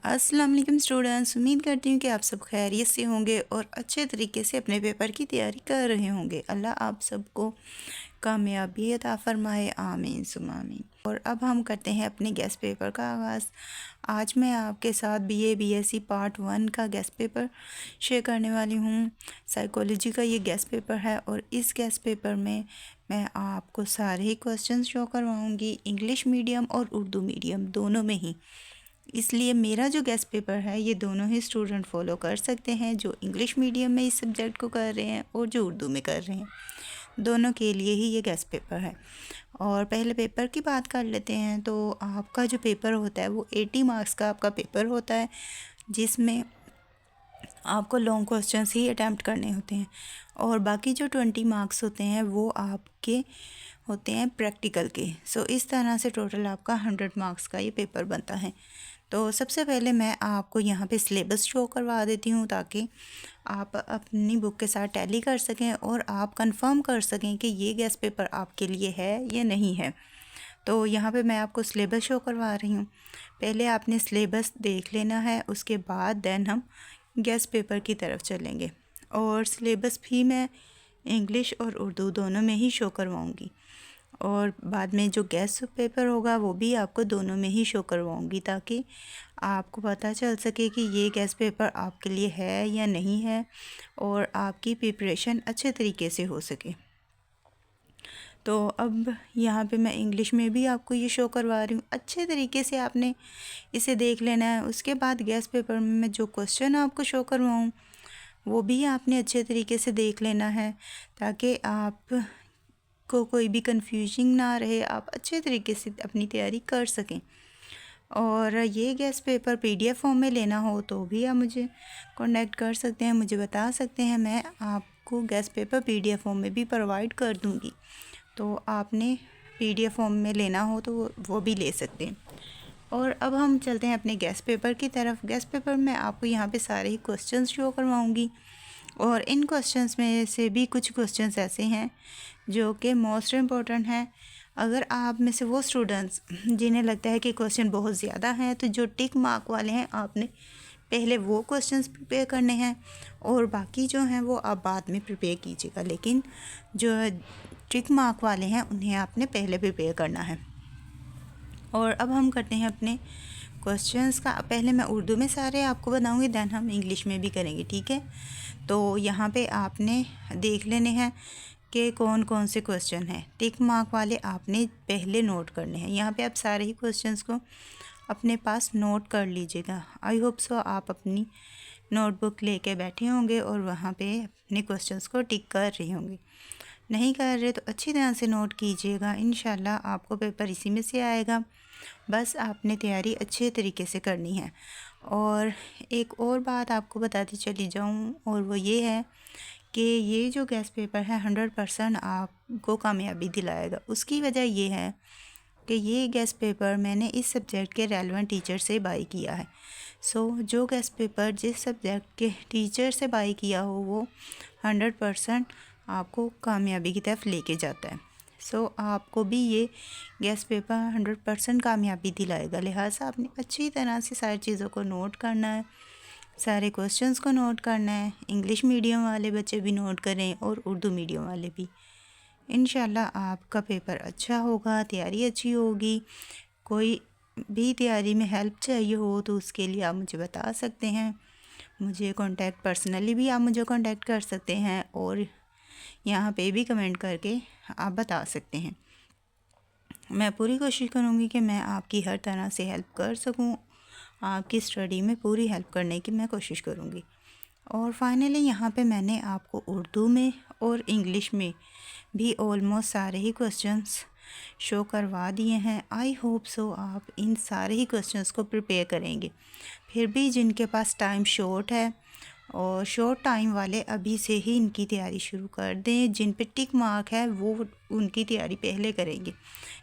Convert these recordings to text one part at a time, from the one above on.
अस्सलाम वालेकुम स्टूडेंट्स, उम्मीद करती हूँ कि आप सब खैरियत से होंगे और अच्छे तरीके से अपने पेपर की तैयारी कर रहे होंगे। अल्लाह आप सबको कामयाबी अता फ़रमाए, आमीन सुम्मा आमीन। और अब हम करते हैं अपने गेस्ट पेपर का आगाज़। आज मैं आपके साथ बीए बीएससी पार्ट 1 का गेस्ट पेपर शेयर करने वाली हूँ। साइकोलॉजी का ये गेस्ट पेपर है और इस गेस्ट पेपर में मैं आपको सारे ही क्वेश्चन शो करवाऊँगी, इंग्लिश मीडियम और उर्दू मीडियम दोनों में ही। इसलिए मेरा जो गेस्ट पेपर है ये दोनों ही स्टूडेंट फॉलो कर सकते हैं, जो इंग्लिश मीडियम में इस सब्जेक्ट को कर रहे हैं और जो उर्दू में कर रहे हैं, दोनों के लिए ही ये गेस्ट पेपर है। और पहले पेपर की बात कर लेते हैं। तो आपका जो पेपर होता है वो 80 मार्क्स का आपका पेपर होता है, जिसमें आपको लॉन्ग क्वेश्चंस ही अटैम्प्ट करने होते हैं और बाकी जो 20 मार्क्स होते हैं वो आपके होते हैं प्रैक्टिकल के। सो इस तरह से टोटल आपका 100 मार्क्स का ये पेपर बनता है। तो सबसे पहले मैं आपको यहाँ पे सिलेबस शो करवा देती हूँ ताकि आप अपनी बुक के साथ टैली कर सकें और आप कंफर्म कर सकें कि ये गेस्ट पेपर आपके लिए है या नहीं है। तो यहाँ पे मैं आपको सिलेबस शो करवा रही हूँ। पहले आपने सिलेबस देख लेना है, उसके बाद देन हम गेस्ट पेपर की तरफ चलेंगे। और सिलेबस भी मैं इंग्लिश और उर्दू दोनों में ही शो करवाऊँगी और बाद में जो गेस्ट पेपर होगा वो भी आपको दोनों में ही शो करवाऊँगी ताकि आपको पता चल सके कि ये गेस्ट पेपर आपके लिए है या नहीं है और आपकी प्रिपरेशन अच्छे तरीके से हो सके। तो अब यहाँ पे मैं इंग्लिश में भी आपको ये शो करवा रही हूँ। अच्छे तरीके से आपने इसे देख लेना है। उसके बाद गेस्ट पेपर में मैं जो क्वेश्चन आपको शो करवाऊँ वो भी आपने अच्छे तरीके से देख लेना है ताकि आप को कोई भी कंफ्यूजिंग ना रहे, आप अच्छे तरीके से अपनी तैयारी कर सकें। और ये गेस्ट पेपर पीडीएफ फॉर्म में लेना हो तो भी आप मुझे कांटेक्ट कर सकते हैं, मुझे बता सकते हैं, मैं आपको गेस्ट पेपर पीडीएफ फॉर्म में भी प्रोवाइड कर दूंगी। तो आपने पीडीएफ फॉर्म में लेना हो तो वो भी ले सकते हैं। और अब हम चलते हैं अपने गेस्ट पेपर की तरफ। गेस्ट पेपर में आपको यहाँ पे सारे ही क्वेश्चंस शो करवाऊँगी और इन क्वेश्चंस में से भी कुछ क्वेश्चंस ऐसे हैं जो कि मोस्ट इम्पॉर्टेंट हैं। अगर आप में से वो स्टूडेंट्स जिन्हें लगता है कि क्वेश्चन बहुत ज़्यादा हैं तो जो टिक मार्क वाले हैं आपने पहले वो क्वेश्चंस प्रिपेयर करने हैं और बाकी जो हैं वो आप बाद में प्रिपेयर कीजिएगा, लेकिन जो टिक मार्क वाले हैं उन्हें आपने पहले प्रिपेयर करना है। और अब हम करते हैं अपने क्वेश्चंस का। पहले मैं उर्दू में सारे आपको बताऊंगी, दैन हम इंग्लिश में भी करेंगे, ठीक है। तो यहाँ पे आपने देख लेने हैं कि कौन कौन से क्वेश्चन हैं। टिक मार्क वाले आपने पहले नोट करने हैं। यहाँ पे आप सारे ही क्वेश्चंस को अपने पास नोट कर लीजिएगा। आई होप सो आप अपनी नोटबुक लेके बैठे होंगे और वहाँ पे अपने क्वेश्चंस को टिक कर रहे होंगे। नहीं कर रहे तो अच्छी तरह से नोट कीजिएगा, इंशाल्लाह आपको पेपर इसी में से आएगा। बस आपने तैयारी अच्छे तरीके से करनी है। और एक और बात आपको बताती चली जाऊँ और वो ये है कि ये जो गेस्ट पेपर है 100% आपको कामयाबी दिलाएगा। उसकी वजह ये है कि ये गेस्ट पेपर मैंने इस सब्जेक्ट के रेलेवेंट टीचर से बाई किया है। सो जो गेस्ट पेपर जिस सब्जेक्ट के टीचर से बाई किया हो वो 100% आपको कामयाबी की तरफ लेके जाता है। सो आपको भी ये गेस्ट पेपर 100% कामयाबी दिलाएगा। लिहाजा आपने अच्छी तरह से सारी चीज़ों को नोट करना है, सारे क्वेश्चंस को नोट करना है। इंग्लिश मीडियम वाले बच्चे भी नोट करें और उर्दू मीडियम वाले भी। इंशाल्लाह आपका पेपर अच्छा होगा, तैयारी अच्छी होगी। कोई भी तैयारी में हेल्प चाहिए हो तो उसके लिए आप मुझे बता सकते हैं। मुझे कांटेक्ट पर्सनली भी आप मुझे कांटेक्ट कर सकते हैं और यहाँ पे भी कमेंट करके आप बता सकते हैं। मैं पूरी कोशिश करूँगी कि मैं आपकी हर तरह से हेल्प कर सकूँ, आपकी स्टडी में पूरी हेल्प करने की मैं कोशिश करूँगी। और फाइनली यहाँ पे मैंने आपको उर्दू में और इंग्लिश में भी ऑलमोस्ट सारे ही क्वेश्चंस शो करवा दिए हैं। आई होप सो आप इन सारे ही क्वेश्चंस को प्रिपेयर करेंगे। फिर भी जिनके पास टाइम शॉर्ट है और शॉर्ट टाइम वाले अभी से ही इनकी तैयारी शुरू कर दें। जिन पे टिक मार्क है वो उनकी तैयारी पहले करेंगे,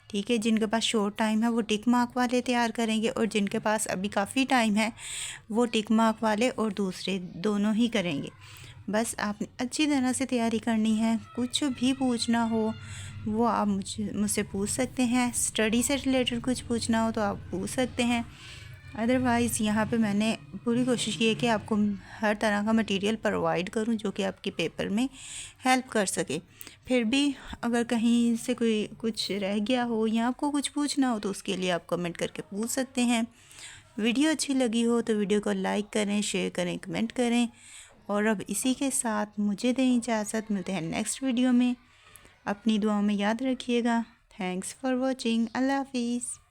ठीक है। जिनके पास शॉर्ट टाइम है वो टिक मार्क वाले तैयार करेंगे और जिनके पास अभी काफ़ी टाइम है वो टिक मार्क वाले और दूसरे दोनों ही करेंगे। बस आपने अच्छी तरह से तैयारी करनी है। कुछ भी पूछना हो वो आप मुझसे पूछ सकते हैं। स्टडी से रिलेटेड कुछ पूछना हो तो आप पूछ सकते हैं। अदरवाइज़ यहाँ पे मैंने पूरी कोशिश की है कि आपको हर तरह का मटेरियल प्रोवाइड करूँ जो कि आपके पेपर में हेल्प कर सके। फिर भी अगर कहीं से कोई कुछ रह गया हो या आपको कुछ पूछना हो तो उसके लिए आप कमेंट करके पूछ सकते हैं। वीडियो अच्छी लगी हो तो वीडियो को लाइक करें, शेयर करें, कमेंट करें। और अब इसी के साथ मुझे दें इजाज़त, मिलते हैं नेक्स्ट वीडियो में। अपनी दुआओं में याद रखिएगा। Thanks for watching. अल्लाह हाफिज़।